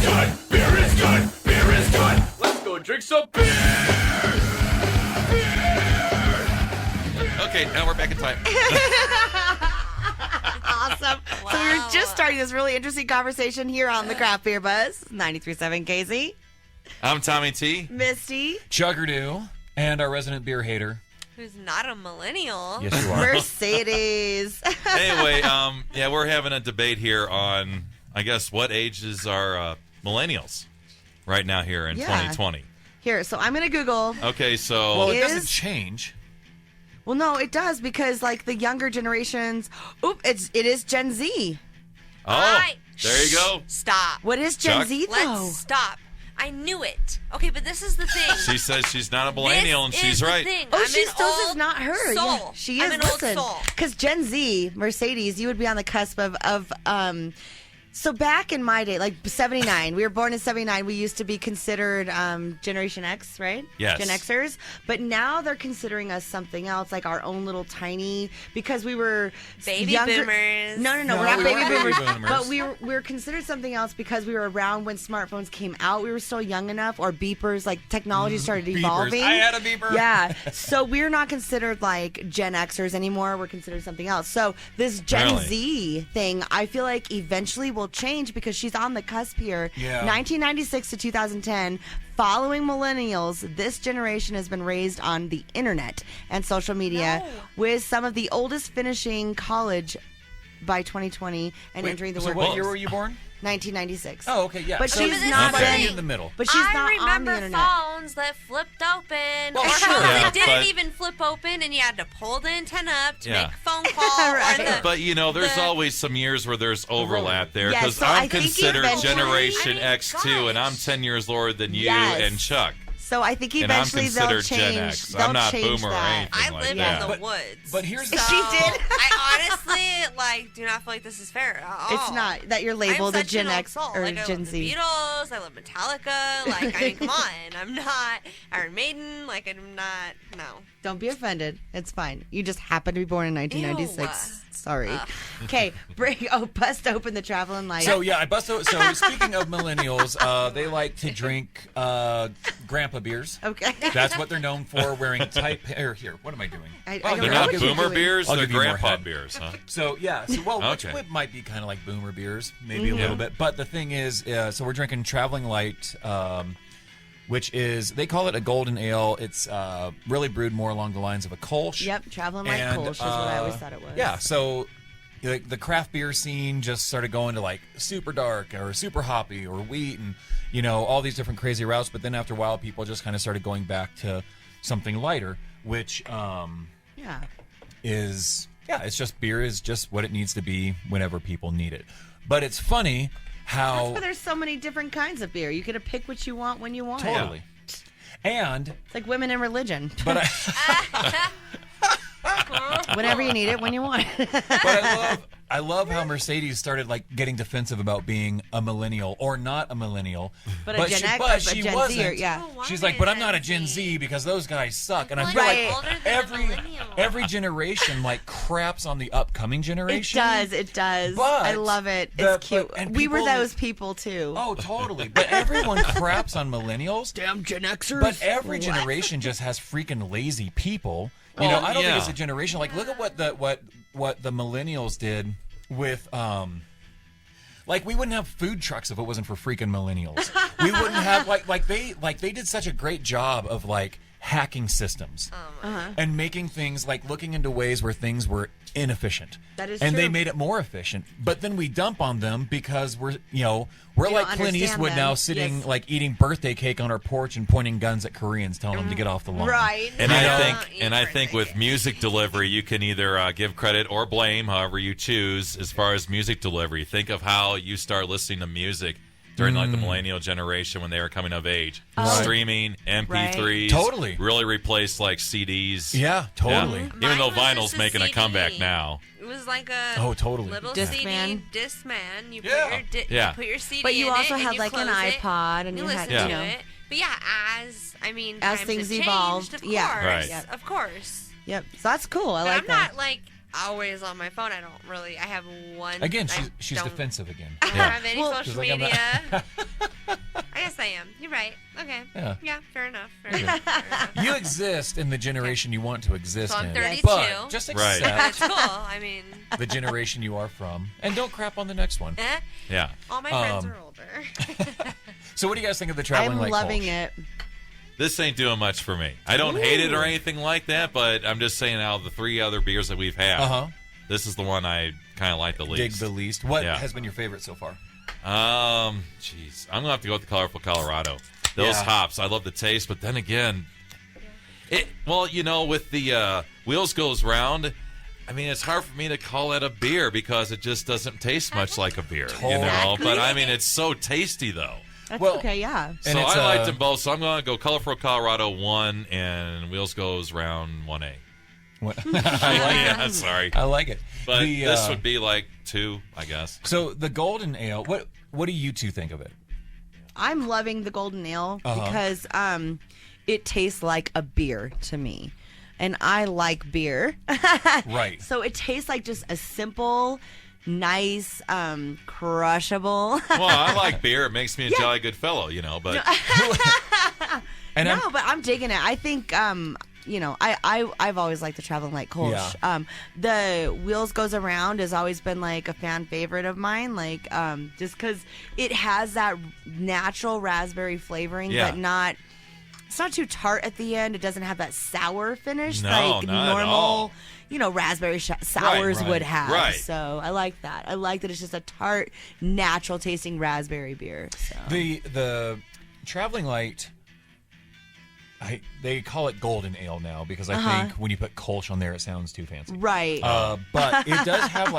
good. Beer is good. Beer is good. Let's go drink some beer. Okay, now we're back in time. Awesome. Wow. So we were just starting this really interesting conversation here on the Craft Beer Buzz, 93.7 KAZY. I'm Tommy T. Misty. Chuckerdoo. And our resident beer hater. Who's not a millennial. Yes, you are. Mercedes. Anyway, yeah, we're having a debate here on, I guess, what ages are millennials right now here in 2020. Here, so I'm going to Google. Okay, so... Well, it doesn't change. Well, no, it does because, like, the younger generations... it is Gen Z. Oh, there you go. Stop. What is Gen Chuck? Z, though? Let's stop. I knew it. Okay, but this is the thing. She says she's not a millennial, and This she's is the right. thing. Oh, I'm she an still old says not her. soul. Yeah, she is. I'm an old soul. Because Gen Z, Mercedes, you would be on the cusp of so back in my day, like 79, we were born in 79, we used to be considered Generation X, right? Yes. Gen Xers. But now they're considering us something else, like our own little tiny, because we were Baby younger. boomers. No, we're not we baby weren't boomers. baby boomers. But we were considered something else because we were around when smartphones came out. We were still young enough, or beepers, like technology started evolving. I had a beeper. Yeah. So we're not considered like Gen Xers anymore. We're considered something else. So this Gen Really? Z thing, I feel like eventually will change because she's on the cusp here. Yeah. 1996 to 2010, following millennials, this generation has been raised on the internet and social media with some of the oldest finishing college by 2020 and entering the So workforce. what year were you born? 1996. Oh, okay, yeah. But so she's this not is the thing. in the middle. But she's I not on remember the internet. phones that flipped open. Well, or sure. phones Yeah, that didn't but- even flip open, and you had to pull the antenna up to Yeah. make a phone call. Right. Or the, But, you know, there's always some years where there's overlap there. Yes, Because so I I'm think considered eventually- Generation I mean, X too, and I'm gosh. 10 years lower than you Yes. and Chuck. So I think And I'm eventually they'll considered change. Gen X. They'll I'm not change boomer or that. anything I like live that. in the woods. But here's the so She did. I honestly do not feel like this is fair at all. It's not that you're labeled I'm a such Gen an old X soul. or like, I Gen love Z. The Beatles. I love Metallica. Like, I mean, come on. I'm not Iron Maiden. Like, I'm not. No. Don't be offended. It's fine. You just happened to be born in 1996. Ew. Sorry. Okay, bust open the traveling light. So yeah, So speaking of millennials, they like to drink grandpa beers. Okay. That's what they're known for. Wearing tight. Here, what am I doing? I Oh, don't They're know not what you're boomer doing. beers, I'll they're give you more grandpa head. beers, huh? So yeah, which Okay. might be kind of like boomer beers, maybe a little bit. But the thing is, so we're drinking Traveling Light, which is, they call it a golden ale. It's really brewed more along the lines of a Kolsch. Yep, traveling like And, Kolsch is what I always thought it was. Yeah, so the craft beer scene just started going to like super dark or super hoppy or wheat and, you know, all these different crazy routes. But then after a while, people just kind of started going back to something lighter, which Yeah. is, it's just beer is just what it needs to be whenever people need it. But it's funny how... That's why there's so many different kinds of beer. You get to pick what you want when you want. Totally. And... It's like women in religion. But Whenever you need it, when you want it. But I love how Mercedes started like getting defensive about being a millennial or not a millennial. But a Gen she, X, but but she Gen wasn't. Z, yeah. Oh, why She's like, but I'm Gen not a Gen Z? Z because those guys suck. And I Well, feel Right. older like than a millennial. every generation like craps on the upcoming It generation. does. It does. But I love it. the- It's cute. but- and We were people- those people, too. Oh, totally. But everyone craps on millennials. Damn Gen Xers. But every generation just has freaking lazy people. You know, Well, I don't think yeah. it's a generation. Like, look at what the millennials did with like, we wouldn't have food trucks if it wasn't for freaking millennials. We wouldn't have like they did such a great job of like hacking systems and making things like looking into ways where things were inefficient. That is and they true. made it more efficient. But then we dump on them because we're You like don't Clint understand Eastwood them. now sitting Yes. like eating birthday cake on our porch and pointing guns at Koreans telling them to get off the lawn. Right. And You I know? think with music delivery, you can either give credit or blame, however you choose. As far as music delivery, think of how you start listening to music during like the millennial generation when they were coming of age. Streaming, MP3s, Totally. really replaced like CDs. Yeah, totally. Even Mine though was vinyl's just a making a CD. comeback now. It was like a Totally. little Discman. CD Discman. You put Yeah. your Yeah. you put your CD But you in also it, had and you like an close it, iPod and you you listen had, Yeah. to you know. it. But yeah, as As times things have evolved, changed, of yeah. course, Right. Yep. of course. Yep. So that's cool. I But like I'm that. not like always on my phone. I don't really. I have one. Again, I she's don't- defensive again. I don't Yeah. have any Well- social She's like, I'm not- media. I am. You're right. Okay. Yeah. Yeah, fair enough. Fair enough. You exist in the generation you want to exist So I'm in. 32. But just Right. accept That's cool. I mean, the generation you are from, and don't crap on the next one. Yeah. all my friends are older. So what do you guys think of the traveling I'm light loving Kolsch? it. This ain't doing much for me. I don't hate it or anything like that, but I'm just saying out of the 3 other beers that we've had, this is the one I kind of like the least. Dig the least. What Yeah. has been your favorite so far? Jeez. I'm going to have to go with the Colorful Colorado. Those Yeah. hops, I love the taste, but then again, with the Wheels Goes Round, I mean, it's hard for me to call it a beer because it just doesn't taste much like a beer, But I mean, it's so tasty, though. That's Well, okay, yeah. So it's, I liked them both, so I'm going to go Colorful Colorado 1 and Wheels Goes Round 1A. I Sorry. like it. But The, this would be like 2, I guess. So the golden ale. What do you two think of it? I'm loving the golden ale Uh-huh. because it tastes like a beer to me. And I like beer. Right. So it tastes like just a simple, nice, crushable. Well, I like beer. It makes me a jolly good fellow, but And No, but I'm digging it. I think I've always liked the traveling light Kolsch. Yeah. The Wheels Goes Around has always been like a fan favorite of mine. Like just because it has that natural raspberry flavoring, Yeah. but it's not too tart at the end. It doesn't have that sour finish No, like not at all. normal, raspberry sours right, would have. right. So I like that. I like that it's just a tart, natural tasting raspberry beer. So. the traveling light. They call it golden ale now because I think when you put Kolsch on there, it sounds too fancy. Right. But it does have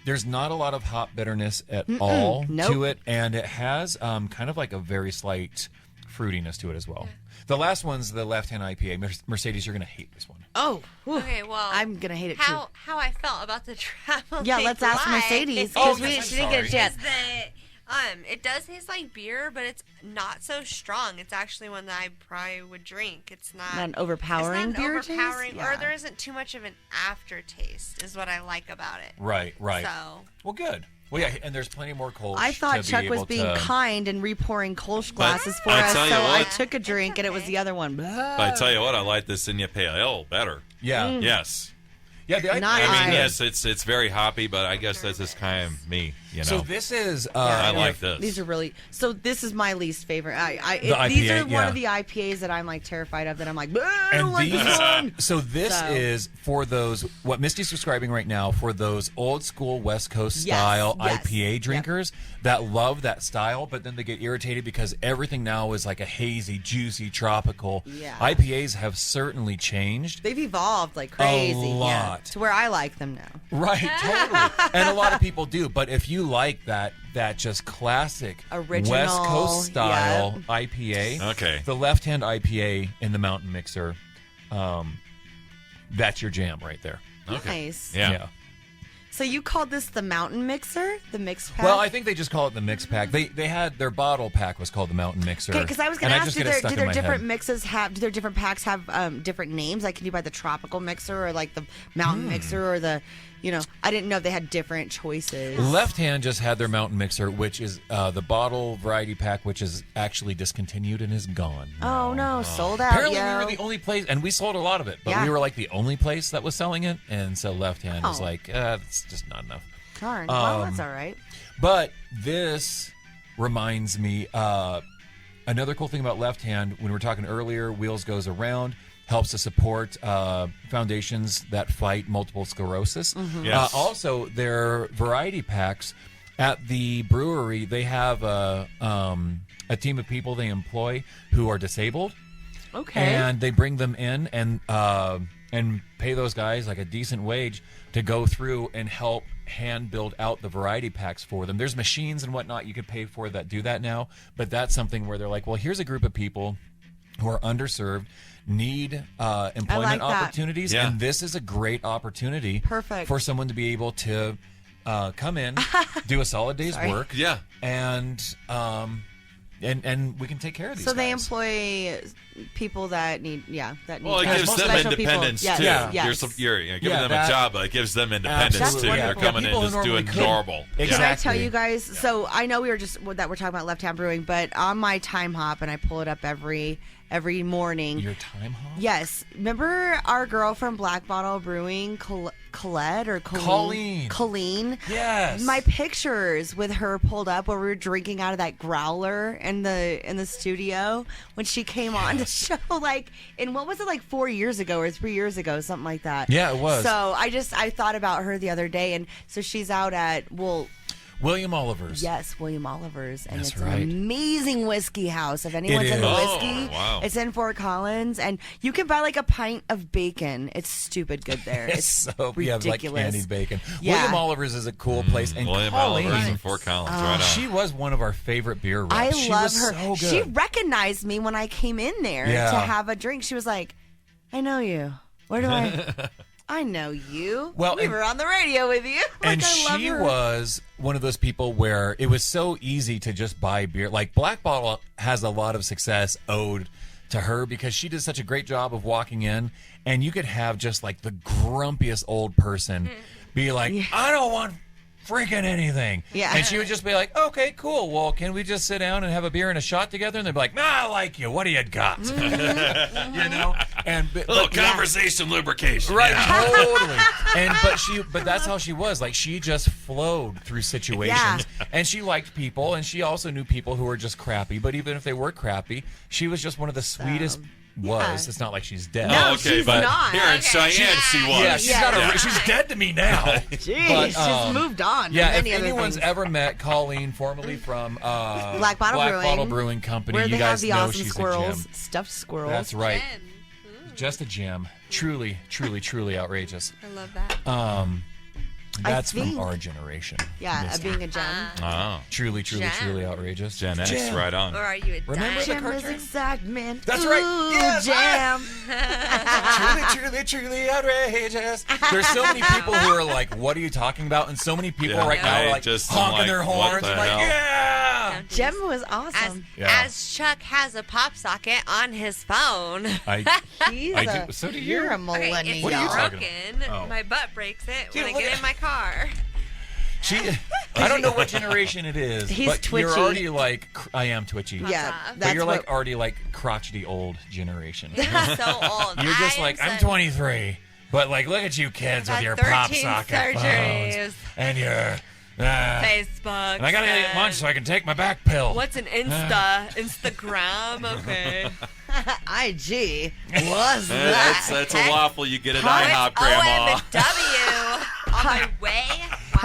there's not a lot of hop bitterness at all Nope. to it, and it has kind of like a very slight fruitiness to it as well. The last one's the left-hand IPA. Mercedes, you're gonna hate this one. Oh, whew. Okay, well, I'm gonna hate it too. how I felt about the travel. Yeah, let's ask Mercedes Oh, because yes, she didn't I'm get a sorry. chance. It does taste like beer, but it's not so strong. It's actually one that I probably would drink. It's not Not an overpowering it's not beer overpowering, taste? or Yeah. there isn't too much of an aftertaste. Is what I like about it. Right. So Well, good. Well, yeah, and there's plenty more Kolsch. I thought to Chuck be was able being to... kind and repouring Kolsch glasses for I us, tell so you I what. took a drink and it was the other one. But I tell you what, I like this India Pale Ale better. Yeah. Yes. Yeah, the IPA. Not I mean, I- yes, it's very hoppy, but I guess that's just kind of me, So this is... I like this. These are really so. This is my least favorite. The These IPA, are one yeah. of the IPAs that I'm like terrified of. That I'm like, I don't And like this one. so this So- is for those, what Misty's describing right now, for those old school West Coast Yes, style yes. IPA drinkers that love that style, but then they get irritated because everything now is like a hazy, juicy, tropical. Yeah. IPAs have certainly changed. They've evolved like crazy. lot. Yeah, to where I like them now. Right, totally. And a lot of people do. But if you like that just classic Original, West Coast style IPA, Okay. the left-hand IPA in the Mountain Mixer, that's your jam right there. Okay. Nice. Yeah. So you called this the Mountain Mixer, the mix pack? Well, I think they just call it the mix pack. They had their bottle pack was called the Mountain Mixer. Okay, because I was going and to ask, just do get it their, stuck do in their my different head. mixes have, do their different packs have different names? Like, can you buy the tropical mixer or like the mountain mixer or the, I didn't know if they had different choices. Left Hand just had their Mountain Mixer, which is the bottle variety pack, which is actually discontinued and is gone. Oh no, sold out. Apparently, yo. we were the only place, and we sold a lot of it, but Yeah. we were like the only place that was selling it, and so Left Hand was Oh. like, it's just not enough. Darn. Well, that's all right. But this reminds me, another cool thing about Left Hand, when we were talking earlier, Wheels Goes Around helps to support foundations that fight multiple sclerosis. Yes. Also, their variety packs at the brewery, they have a team of people they employ who are disabled. Okay. And they bring them in and pay those guys like a decent wage to go through and help hand build out the variety packs for them. There's machines and whatnot you could pay for that do that now, but that's something where they're like, well, here's a group of people who are underserved, need employment that. opportunities, Yeah. and this is a great opportunity Perfect. for someone to be able to come in, do a solid day's Sorry. work, Yeah. and and we can take care of these So they guys. employ people that need, that need. Well, it gives them special people. independence Yes, too. yes. You're giving them that- a job, but it gives them independence Absolutely. too. That's They're wonderful. coming in People who just normally doing couldn't. normal. Exactly. Can I tell you guys? So I know we're talking about Left Hand Brewing, but on my time hop, and I pull it up every morning. Your time hop? Yes. Remember our girl from Black Bottle Brewing, Colette or Colleen? Colleen. Yes. My pictures with her pulled up where we were drinking out of that growler in the studio when she came on the show, like, and what was it, like 4 years ago or 3 years ago, something like that. Yeah, it was. So I thought about her the other day, and so she's out at William Oliver's. Yes, William Oliver's, and That's it's right. an amazing whiskey house. If anyone's It into is. whiskey, Oh, wow. it's in Fort Collins, and you can buy like a pint of bacon. It's stupid good there. It's so ridiculous. like candied bacon. Yeah. William Oliver's is a cool place, and William Colleen, Oliver's in Fort Collins, right on. she was one of our favorite beer reps. I she love was her. So good. She recognized me when I came in there Yeah. to have a drink. She was like, "I know you. Where do I? I know you. Well, we and- were on the radio with you." Like, And I love she her. was one of those people where it was so easy to just buy beer. Like Black Bottle has a lot of success owed to her because she did such a great job of walking in, and you could have just like the grumpiest old person be like, "I don't want freaking anything." Yeah. And she would just be like, "Okay, cool. Well, can we just sit down and have a beer and a shot together?" And they'd be like, "Nah, I like you. What do you got?" You know? And A little conversation lubrication. Right, Yeah. totally. But that's how she was. Like she just flowed through situations, and she liked people, and she also knew people who were just crappy. But even if they were crappy, she was just one of the sweetest. Was it's not like she's dead. No, Oh, okay, she's but not. here in Okay. Cheyenne, she was. Yeah, she's not Yeah. she's dead to me now. Jeez, But, she's moved on. Yeah, to if many other anyone's things. ever met Colleen, formerly from Black Bottle Brewing, Brewing Company, where you they guys have the know awesome she's squirrels, a gem. stuffed squirrels. That's right. Jen. Just a gem. Truly, truly, truly outrageous. I love that. That's think- from our generation. Yeah, Misty. being a gem. Oh, Truly, truly, Gem. truly outrageous. Gen X, Gem. right on. Or are you a Remember dime? the Gem is cartoon? excitement. That's right. Ooh, Yes. jam. Truly, truly, truly outrageous. There's so many people who are like, "What are you talking about?" And so many people Yeah, right now I are like just am honking like, their what horns. the I'm like, hell? yeah. Gem was As, awesome. Yeah. as Chuck has a pop socket on his phone. He's I do- so do you. You're a Okay, millennial. if What are you it's talking broken, about? Oh. my butt breaks it Dude, when I look get at- in my car. I don't know what generation it is, He's but twitchy. you're already like, I am twitchy. Yeah, But that's but you're what, like already like crotchety old generation. I'm so old. You're just I like, am I'm so- 23, but like, look at you kids with I've your had pop 13 socket surgeries. phones, and your Facebook. and I gotta get lunch so I can take my back pill. What's an Instagram? Okay. IG. What's that? That's a waffle you get at Oh, IHOP, Grandma. OMW on my way.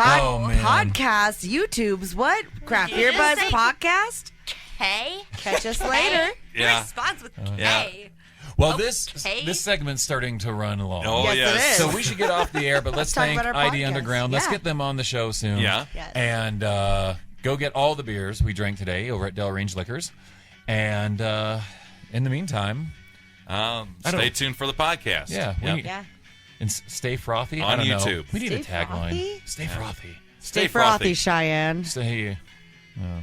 Oh, Wow. man. Podcast, YouTube's what? Craft Beer you Buzz say- podcast? K. Catch us later. Yeah. Response with Yeah. K. Well, this Okay. segment's starting to run long. Oh, Yes, it yes. is. So we should get off the air, but let's talk thank about our ID podcast. Underground. Let's Yeah. get them on the show soon. Yeah. Yes. And go get all the beers we drank today over at Del Range Liquors. And in the meantime, I don't- Stay tuned for the podcast. yeah, we Yep. need- Yeah. and stay frothy On I don't know. YouTube. We need a Stay tagline. frothy? Stay frothy. Stay frothy, Cheyenne. Stay.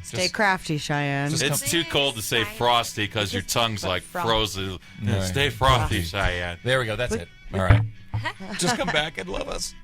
Stay crafty, Cheyenne. Just- It's too cold to say frosty because your tongue's like frozen. Right. Stay frothy, Cheyenne. There we go. That's it. All right. Just come back and love us.